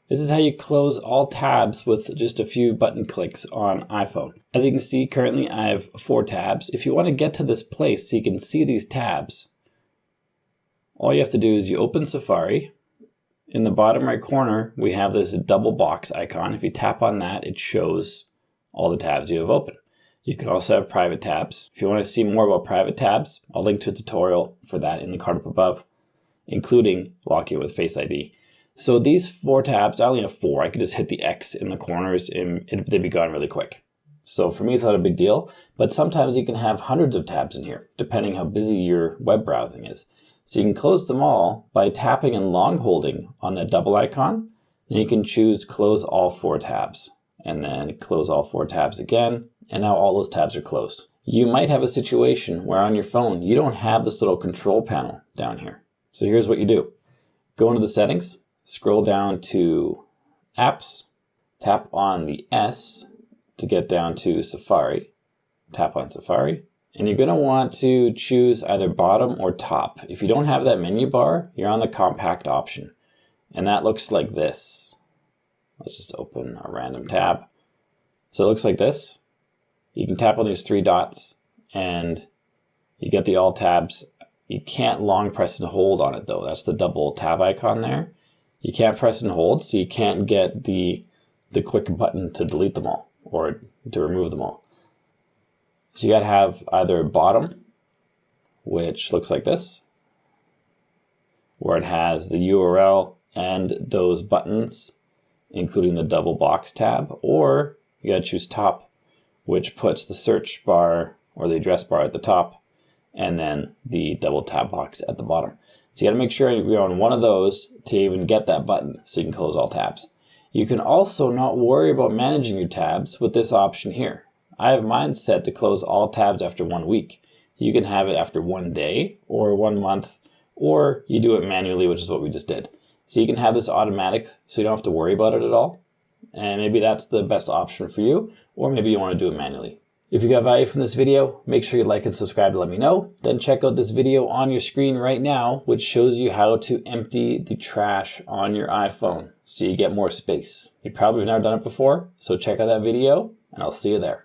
This is how you close all tabs with just a few button clicks on iPhone. As you can see, currently I have 4 tabs. If you want to get to this place so you can see these tabs, all you have to do is you open Safari. In the bottom right corner, we have this double box icon. If you tap on that, it shows all the tabs you have open. You can also have private tabs. If you want to see more about private tabs, I'll link to a tutorial for that in the card up above, including locking it with Face ID. So these 4 tabs, I only have 4. I could just hit the X in the corners and they'd be gone really quick. So for me, it's not a big deal, but sometimes you can have hundreds of tabs in here, depending how busy your web browsing is. So you can close them all by tapping and long holding on that double icon. Then you can choose close all 4 tabs and then close all 4 tabs again. And now all those tabs are closed. You might have a situation where on your phone, you don't have this little control panel down here. So here's what you do. Go into the settings. Scroll down to Apps, tap on the S to get down to Safari. Tap on Safari, and you're going to want to choose either bottom or top. If you don't have that menu bar, you're on the compact option, and that looks like this. Let's just open a random tab. So it looks like this. You can tap on these 3 dots, and you get the all tabs. You can't long press and hold on it though. That's the double tab icon there. You can't press and hold, so you can't get the quick button to delete them all or to remove them all. So you gotta have either bottom, which looks like this, where it has the URL and those buttons, including the double box tab, or you gotta choose top, which puts the search bar or the address bar at the top, and then the double tab box at the bottom. So you gotta make sure you're on one of those to even get that button so you can close all tabs. You can also not worry about managing your tabs with this option here. I have mine set to close all tabs after 1 week. You can have it after 1 day or 1 month, or you do it manually, which is what we just did. So you can have this automatic so you don't have to worry about it at all. And maybe that's the best option for you, or maybe you want to do it manually. If you got value from this video, make sure you like and subscribe to let me know. Then check out this video on your screen right now, which shows you how to empty the trash on your iPhone so you get more space. You probably have never done it before, so check out that video and I'll see you there.